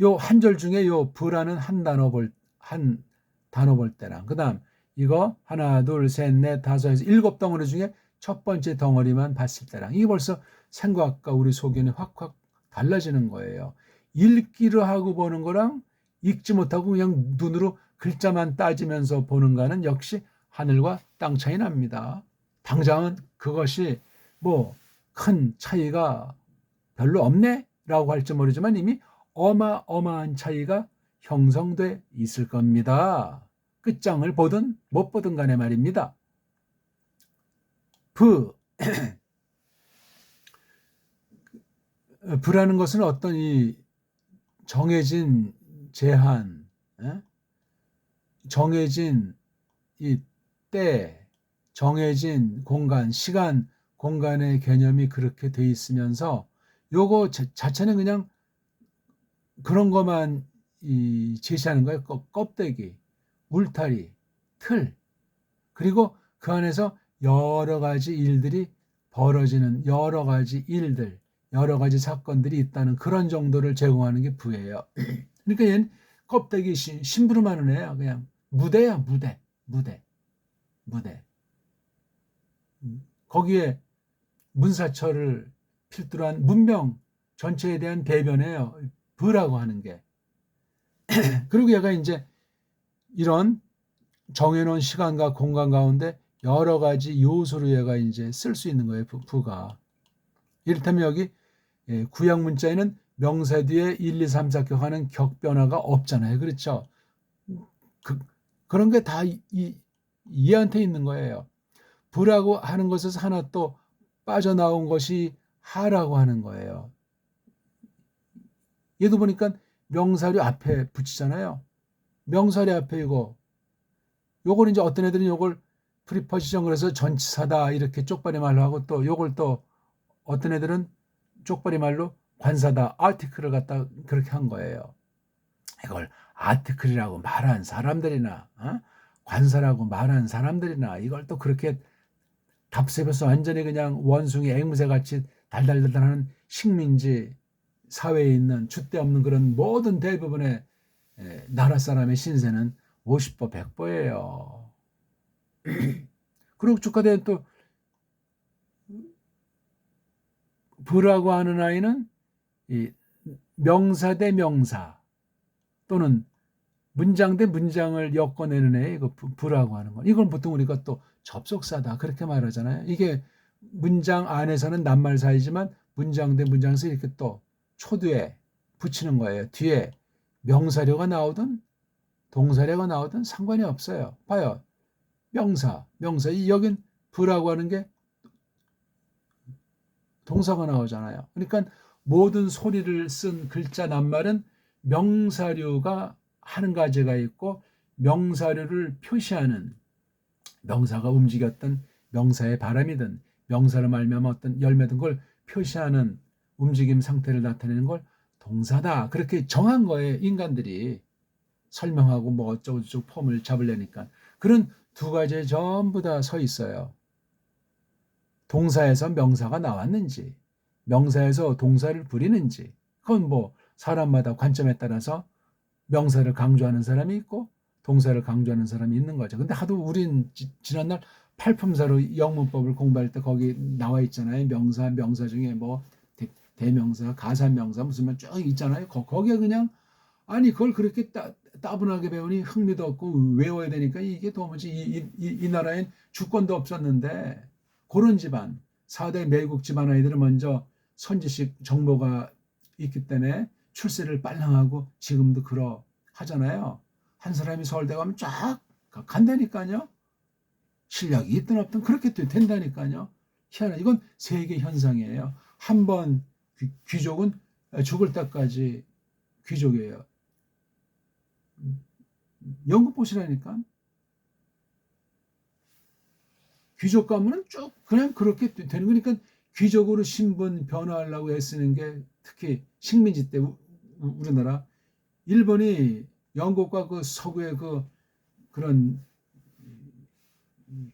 요 한 절 중에 요 브라는 한 단어 볼 때랑 그다음 이거 하나, 둘, 셋, 넷, 다섯 해서 7덩어리 중에 첫 번째 덩어리만 봤을 때랑 이게 벌써 생각과 우리 소견이 확확 달라지는 거예요. 읽기로 하고 보는 거랑 읽지 못하고 그냥 눈으로 글자만 따지면서 보는 거는 역시 하늘과 땅 차이 납니다. 당장은 그것이 뭐 큰 차이가 별로 없네 라고 할지 모르지만 이미 어마어마한 차이가 형성돼 있을 겁니다. 끝장을 보든 못 보든 간에 말입니다. 부라는 것은 어떤 이 정해진 제한, 정해진 이 때, 정해진 공간, 시간, 공간의 개념이 그렇게 돼 있으면서 요거 자체는 그냥 그런 것만 제시하는 거예요. 껍데기, 울타리, 틀, 그리고 그 안에서 여러 가지 일들이 벌어지는 여러 가지 일들, 여러 가지 사건들이 있다는 그런 정도를 제공하는 게 부예요. 그러니까 얘는 껍데기 심부름하는 애야. 그냥 무대야, 무대. 거기에 문사철을 필두로 한 문명 전체에 대한 대변이에요. 부라고 하는 게. 그리고 얘가 이제 이런 정해놓은 시간과 공간 가운데 여러 가지 요소로 얘가 이제 쓸 수 있는 거예요. 부가. 이를테면 여기 구약 문자에는 명사 뒤에 1, 2, 3, 4 격하는 격변화가 없잖아요. 그렇죠? 그런 게 다 얘한테 있는 거예요. 부라고 하는 것에서 하나 또 빠져나온 것이 하라고 하는 거예요. 얘도 보니까 명사류 앞에 붙이잖아요. 명사류 앞에 요걸 이제 어떤 애들은 요걸 프리포지션 그래서 전치사다 이렇게 쪽발이 말로 하고 또 요걸 또 어떤 애들은 쪽발이 말로 관사다 아티클을 갖다 그렇게 한 거예요. 이걸 아티클이라고 말한 사람들이나 관사라고 말한 사람들이나 이걸 또 그렇게 답습해서 완전히 그냥 원숭이 앵무새 같이 달달달달하는 식민지 사회에 있는 줏대 없는 그런 모든 대부분의 나라 사람의 신세는 50보 100보예요. 그리고 축하된 또 부라고 하는 아이는 이 명사 대 명사 또는 문장 대 문장을 엮어내는 애 이거 부라고 하는 거. 이건 보통 우리가 또 접속사다 그렇게 말하잖아요. 이게 문장 안에서는 낱말 사이지만 문장 대 문장에서 이렇게 또 초두에 붙이는 거예요. 뒤에 명사료가 나오든 동사료가 나오든 상관이 없어요. 봐요. 명사. 여긴 부라고 하는 게 동사가 나오잖아요. 그러니까 모든 소리를 쓴 글자 낱말은 명사료가 한 가지가 있고 명사료를 표시하는 명사가 움직였던 명사의 바람이든 명사를 말미암아 어떤 열매든 걸 표시하는 움직임 상태를 나타내는 걸 동사다. 그렇게 정한 거예요. 인간들이 설명하고 뭐 어쩌고저쩌고 폼을 잡으려니까. 그런 두 가지에 전부 다 서 있어요. 동사에서 명사가 나왔는지 명사에서 동사를 부리는지 그건 뭐 사람마다 관점에 따라서 명사를 강조하는 사람이 있고 동사를 강조하는 사람이 있는 거죠. 근데 하도 우린 지난날 팔품사로 영문법을 공부할 때 거기 나와 있잖아요. 명사 중에 뭐 대명사, 가사명사 무슨 쭉 있잖아요. 거기에 그냥 아니 그걸 그렇게 따분하게 배우니 흥미도 없고 외워야 되니까 이게 도무지 이 나라엔 주권도 없었는데 그런 집안 4대 매국 집안 아이들은 먼저 선지식 정보가 있기 때문에 출세를 빨랑하고 지금도 그러 하잖아요. 한 사람이 서울대 가면 쫙 간다니까요. 실력이 있든 없든 그렇게 된다니까요. 희한해. 이건 세계 현상이에요. 한번 귀족은 죽을 때까지 귀족이에요. 연극 보시라니까. 귀족 가문은 쭉 그냥 그렇게 되는 거니까 귀족으로 신분 변화하려고 애쓰는 게 특히 식민지 때 우리나라 일본이 영국과 그 서구의 그런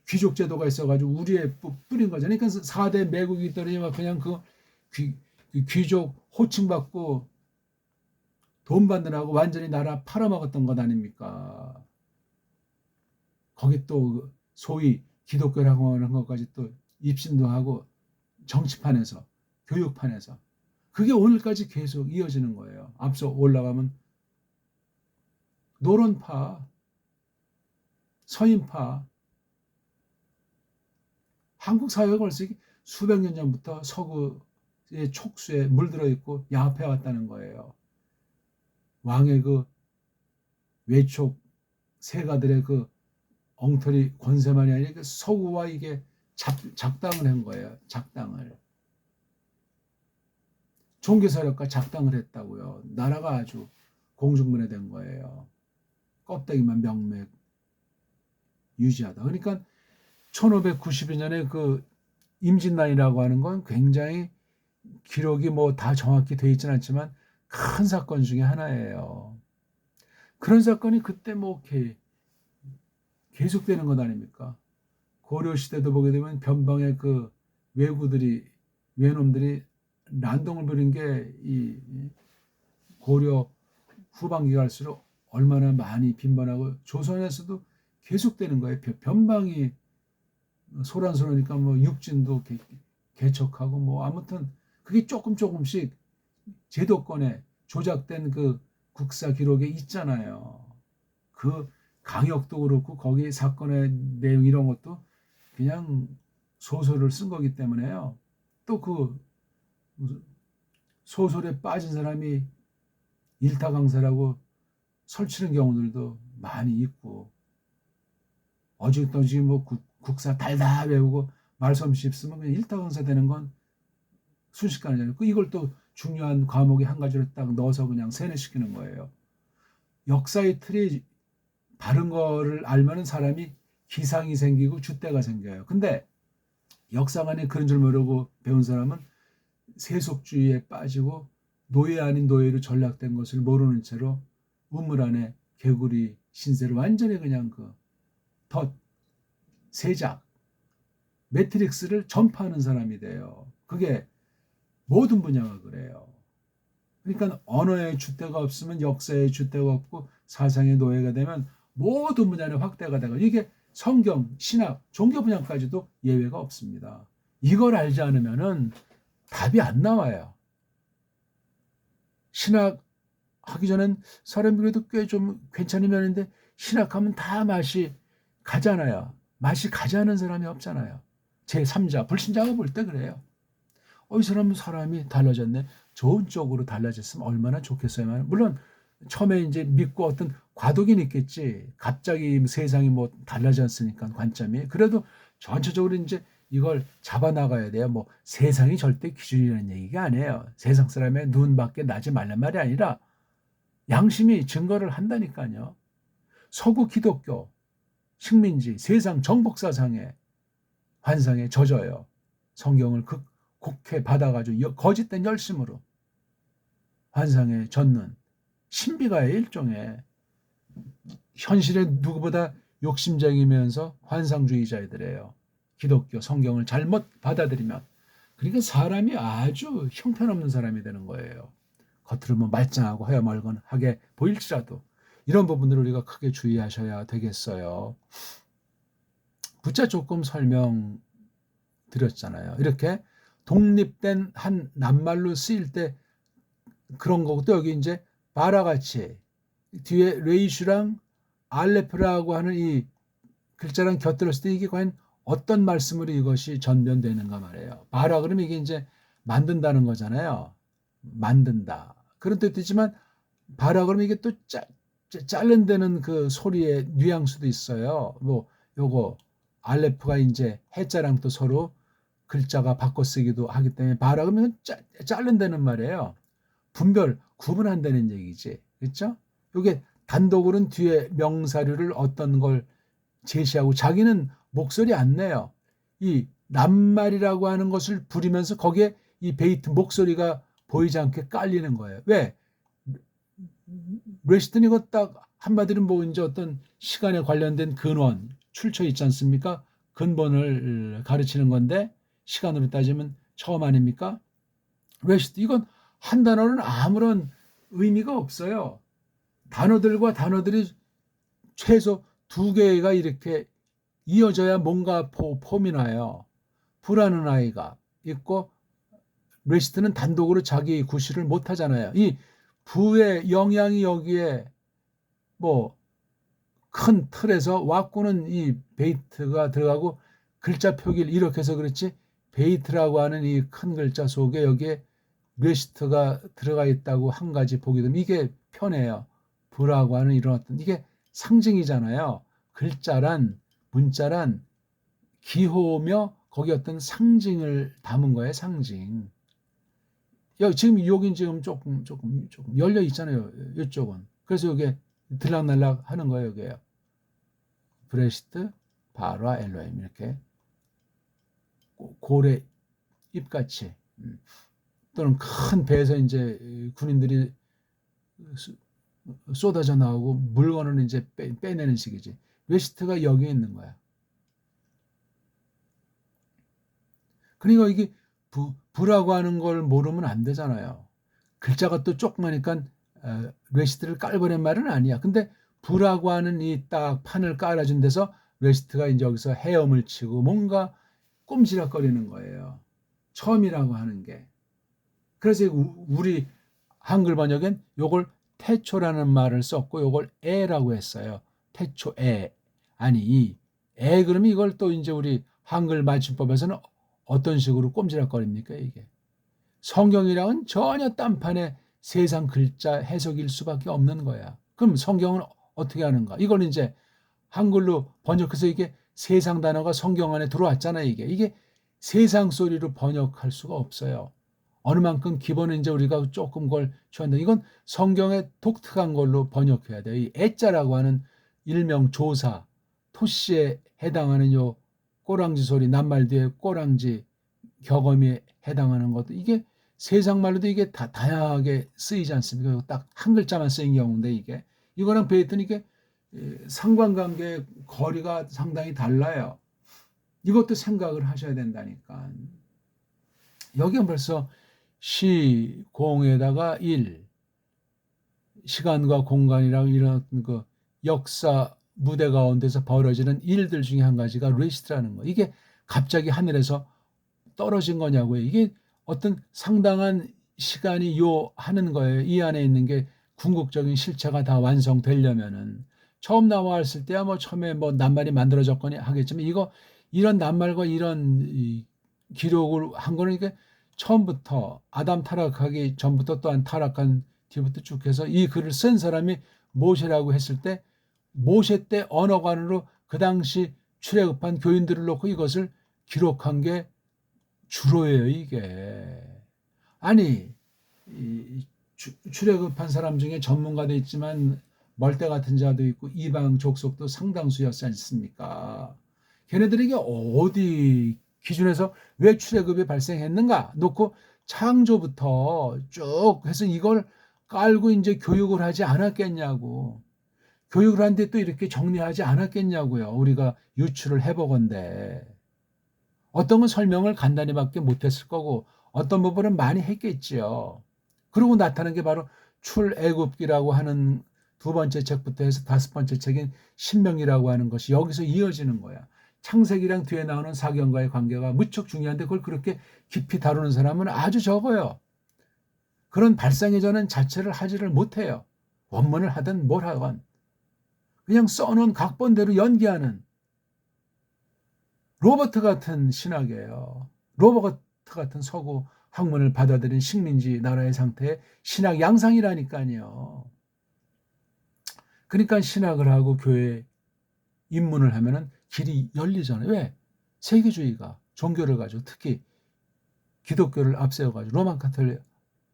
귀족 제도가 있어가지고 우리에 뿌린 거잖아요. 그러니까 4대 매국이 있더니 그냥 귀족 호칭받고 돈 받느라고 완전히 나라 팔아먹었던 것 아닙니까? 거기 또 소위 기독교라고 하는 것까지 또 입신도 하고 정치판에서 교육판에서 그게 오늘까지 계속 이어지는 거예요. 앞서 올라가면 노론파, 서인파, 한국 사회가 벌써 수백 년 전부터 서구의 촉수에 물들어 있고 야합해 왔다는 거예요. 왕의 그 외촉 세가들의 그 엉터리 권세만이 아니라 서구와 이게 작당을 한 거예요. 작당을. 종교세력과 작당을 했다고요. 나라가 아주 공중분해된 거예요. 껍데기만 명맥 유지하다. 그러니까 1592년에 그 임진란이라고 하는 건 굉장히 기록이 뭐 다 정확히 돼 있지는 않지만 큰 사건 중에 하나예요. 그런 사건이 그때 뭐 이렇게 계속되는 것 아닙니까? 고려 시대도 보게 되면 변방의 그 외놈들이 난동을 부린 게 이 고려 후반기 갈수록 얼마나 많이 빈번하고 조선에서도 계속되는 거예요. 변방이 소란스러우니까 뭐 육진도 개척하고 뭐 아무튼 그게 조금씩 제도권에 조작된 그 국사 기록에 있잖아요. 그 강역도 그렇고 거기 사건의 내용 이런 것도 그냥 소설을 쓴 거기 때문에요. 또 그 소설에 빠진 사람이 일타강사라고 설치는 경우들도 많이 있고 어지간히 뭐 국사 달다 외우고 말솜씨 있으면 그냥 일타강사 되는 건 순식간이잖아요. 이걸 또 중요한 과목의 한 가지로 딱 넣어서 그냥 세뇌시키는 거예요. 역사의 틀이 바른 거를 알면은 사람이 기상이 생기고 줏대가 생겨요. 근데 역사관에 그런 줄 모르고 배운 사람은 세속주의에 빠지고 노예 아닌 노예로 전락된 것을 모르는 채로 우물 안에 개구리 신세를 완전히 그냥 덧 세작 매트릭스를 전파하는 사람이 돼요. 그게 모든 분야가 그래요. 그러니까 언어의 줏대가 없으면 역사의 줏대가 없고 사상의 노예가 되면 모든 분야는 확대가 되고 이게 성경, 신학, 종교 분야까지도 예외가 없습니다. 이걸 알지 않으면은 답이 안 나와요. 신학 하기 전엔 사람이 그래도 꽤 좀 괜찮은 면인데 신학하면 다 맛이 가잖아요. 맛이 가지 않은 사람이 없잖아요. 제3자, 불신자가 볼 때 그래요. 이 사람이 달라졌네. 좋은 쪽으로 달라졌으면 얼마나 좋겠어요. 물론 처음에 이제 믿고 어떤 과도기는 있겠지. 갑자기 세상이 뭐 달라졌으니까 관점이. 그래도 전체적으로 이제 이걸 잡아나가야 돼요. 뭐 세상이 절대 기준이라는 얘기가 아니에요. 세상 사람의 눈밖에 나지 말란 말이 아니라 양심이 증거를 한다니까요. 서구 기독교, 식민지, 세상 정복사상의 환상에 젖어요. 성경을 곡해 받아가지고 거짓된 열심으로 환상에 젖는 신비가의 일종의 현실에 누구보다 욕심쟁이면서 환상주의자들이에요. 기독교 성경을 잘못 받아들이면 그러니까 사람이 아주 형편없는 사람이 되는 거예요. 겉으로 뭐 말짱하고 허여멀건하게 보일지라도 이런 부분들을 우리가 크게 주의하셔야 되겠어요. 부차 조금 설명드렸잖아요. 이렇게 독립된 한 낱말로 쓰일 때 그런 거고 또 여기 이제 바라같이 뒤에 레이슈랑 알레프라고 하는 이 글자랑 곁들였을 때 이게 과연 어떤 말씀으로 이것이 전변되는가 말이에요. 바라 그러면 이게 이제 만든다는 거잖아요. 만든다. 그런 뜻도 있지만 바라 그러면 이게 또 잘른다는 그 소리의 뉘앙스도 있어요. 뭐 요거 알레프가 이제 해자랑 또 서로 글자가 바꿔 쓰기도 하기 때문에 바라 그러면 자른다는 말이에요. 분별, 구분한다는 얘기지. 그렇죠? 이게 단독으로는 뒤에 명사류를 어떤 걸 제시하고 자기는 목소리 안 내요. 이 낱말이라고 하는 것을 부리면서 거기에 이 베이트 목소리가 보이지 않게 깔리는 거예요. 왜? 레시튼 이거 딱 한마디로 뭐 이제 어떤 시간에 관련된 근원, 출처 있지 않습니까? 근본을 가르치는 건데 시간으로 따지면 처음 아닙니까? 레시트 이건 한 단어는 아무런 의미가 없어요. 단어들과 단어들이 최소 두 개가 이렇게 이어져야 뭔가 폼이 나요. 부라는 아이가 있고 레시트는 단독으로 자기 구실을 못 하잖아요. 이 부의 영향이 여기에 뭐 큰 틀에서 왁구는 이 베이트가 들어가고 글자 표기를 이렇게 해서 그렇지 베이트라고 하는 이 큰 글자 속에 여기에 레시트가 들어가 있다고 한 가지 보게 되면 이게 편해요. 부라고 하는 이런 어떤 이게 상징이잖아요. 글자란 문자란 기호며 거기 어떤 상징을 담은 거예요. 상징. 여기 지금 여긴 지금 조금 열려 있잖아요. 이쪽은. 그래서 이게 들락날락 하는 거예요. 여기에요. 브레시트, 바라, 엘로임 이렇게 고래 입같이 또는 큰 배에서 이제 군인들이 쏟아져 나오고 물건을 이제 빼내는 식이지. 웨시트가 여기에 있는 거야. 그러니까 이게 부라고 하는 걸 모르면 안 되잖아요. 글자가 또 조그마니까 웨시트를 깔버린 말은 아니야. 근데 부라고 하는 이 딱 판을 깔아준 데서 웨시트가 이제 여기서 헤엄을 치고 뭔가 꼼지락거리는 거예요. 처음이라고 하는 게. 그래서 우리 한글 번역엔 요걸 태초라는 말을 썼고 요걸 애라고 했어요. 태초 애. 아니 이 애 그러면 이걸 또 이제 우리 한글 맞춤법에서는 어떤 식으로 꼼지락거립니까 이게. 성경이랑은 전혀 딴판의 세상 글자 해석일 수밖에 없는 거야. 그럼 성경은 어떻게 하는가? 이걸 이제 한글로 번역해서 이게 세상 단어가 성경 안에 들어왔잖아요. 이게 세상 소리로 번역할 수가 없어요. 어느 만큼 기본은 이제 우리가 조금 걸 취한다. 이건 성경에 독특한 걸로 번역해야 돼요. 이 애자라고 하는 일명 조사, 토시에 해당하는 요 꼬랑지 소리, 낱말 뒤에 꼬랑지 격음에 해당하는 것도 이게 세상 말로도 이게 다 다양하게 쓰이지 않습니까? 딱 한 글자만 쓰인 경우인데 이거랑 베이트는 이게 상관관계 거리가 상당히 달라요. 이것도 생각을 하셔야 된다니까. 여기는 벌써 시공에다가 일, 시간과 공간이랑 이런 그 역사 무대 가운데서 벌어지는 일들 중에 한 가지가 레시트라는 거. 이게 갑자기 하늘에서 떨어진 거냐고요. 이게 어떤 상당한 시간이 하는 거예요. 이 안에 있는 게 궁극적인 실체가 다 완성되려면은 처음 나왔을 때야 뭐 처음에 뭐 낱말이 만들어졌거니 하겠지만 이런 낱말과 이런 기록을 한 거는 이게 처음부터 아담 타락하기 전부터 또한 타락한 뒤부터 쭉 해서 이 글을 쓴 사람이 모세라고 했을 때 모세 때 언어관으로 그 당시 출애굽한 교인들을 놓고 이것을 기록한 게 주로예요 이게. 아니 출애굽한 사람 중에 전문가도 있지만 멀대 같은 자도 있고 이방 족속도 상당수였지 않습니까? 걔네들에게 어디 기준에서 왜 출애굽이 발생했는가 놓고 창조부터 쭉 해서 이걸 깔고 이제 교육을 하지 않았겠냐고. 교육을 하는데 또 이렇게 정리하지 않았겠냐고요. 우리가 유추를 해보건대. 어떤 건 설명을 간단히밖에 못했을 거고 어떤 부분은 많이 했겠지요. 그리고 나타난 게 바로 출애굽기라고 하는 두 번째 책부터 해서 다섯 번째 책인 신명기라고 하는 것이 여기서 이어지는 거야. 창세기랑 뒤에 나오는 사경과의 관계가 무척 중요한데 그걸 그렇게 깊이 다루는 사람은 아주 적어요. 그런 발상의 전환 자체를 하지를 못해요. 원문을 하든 뭘 하건. 그냥 써놓은 각본대로 연기하는 로버트 같은 신학이에요. 로버트 같은 서구 학문을 받아들인 식민지 나라의 상태의 신학 양상이라니까요. 그러니까 신학을 하고 교회 입문을 하면은 길이 열리잖아요. 왜? 세계주의가 종교를 가지고 특히 기독교를 앞세워가지고 로만 카톨릭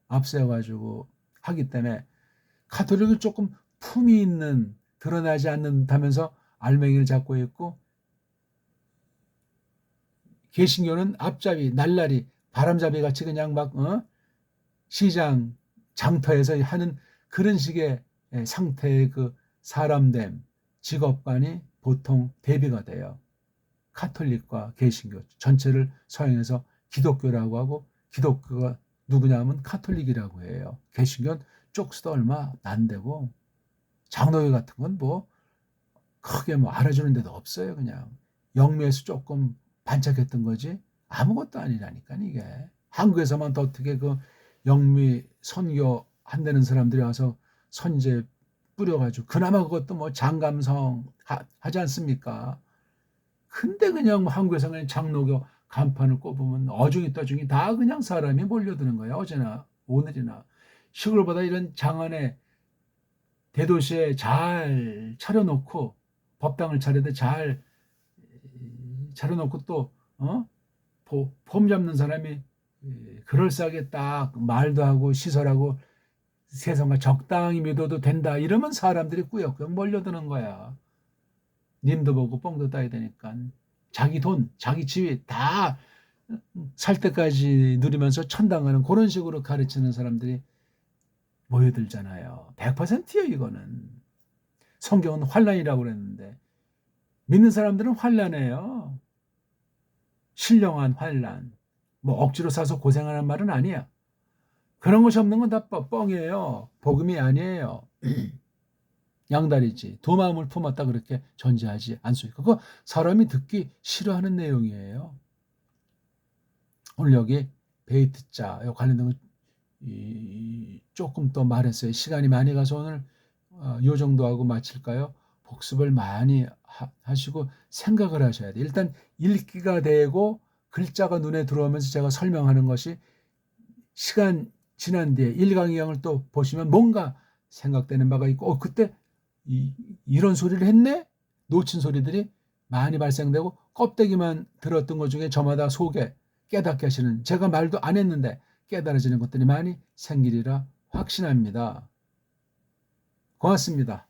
앞세워가지고 하기 때문에 카톨릭은 조금 품이 있는 드러나지 않는다면서 알맹이를 잡고 있고 개신교는 앞잡이 날라리 바람잡이 같이 그냥 막 시장 장터에서 하는 그런 식의 상태의 그 사람됨 직업관이 보통 대비가 돼요. 카톨릭과 개신교 전체를 서양에서 기독교라고 하고 기독교가 누구냐면 카톨릭이라고 해요. 개신교는 쪽수도 얼마 안 되고 장로교 같은 건 뭐 크게 뭐 알아주는 데도 없어요. 그냥 영미에서 조금 반짝했던 거지 아무것도 아니라니까 이게. 한국에서만 더 어떻게 그 영미 선교 한다는 사람들이 와서 선제 뿌려가지고 그나마 그것도 뭐 장감성 하지 않습니까? 근데 그냥 뭐 한국에서 그냥 장로교 간판을 꼽으면 어중이 떠중이 다 그냥 사람이 몰려드는 거야. 어제나 오늘이나. 시골보다 이런 장안에 대도시에 잘 차려놓고 법당을 차려도 잘 차려놓고 또 폼 잡는 사람이 그럴싸하게 딱 말도 하고 시설하고 세상과 적당히 믿어도 된다 이러면 사람들이 꾸역꾸역 몰려드는 거야. 님도 보고 뽕도 따야 되니까 자기 돈, 자기 지위 다 살 때까지 누리면서 천당하는 그런 식으로 가르치는 사람들이 모여들잖아요. 100%예요 이거는. 성경은 환란이라고 그랬는데 믿는 사람들은 환란해요. 신령한 환란. 뭐 억지로 사서 고생하는 말은 아니야. 그런 것이 없는 건 다 뻥이에요. 복음이 아니에요. 양다리지. 두 마음을 품었다 그렇게 전제하지 않습니까? 그거 사람이 듣기 싫어하는 내용이에요. 오늘 여기 베이트자 관련된 거 조금 더 말했어요. 시간이 많이 가서 오늘 요 정도 하고 마칠까요? 복습을 많이 하시고 생각을 하셔야 돼요. 일단 읽기가 되고 글자가 눈에 들어오면서 제가 설명하는 것이 시간 지난 뒤에 1강, 2강을 또 보시면 뭔가 생각되는 바가 있고 그때 이런 소리를 했네? 놓친 소리들이 많이 발생되고 껍데기만 들었던 것 중에 저마다 속에 깨닫게 하시는 제가 말도 안 했는데 깨달아지는 것들이 많이 생기리라 확신합니다. 고맙습니다.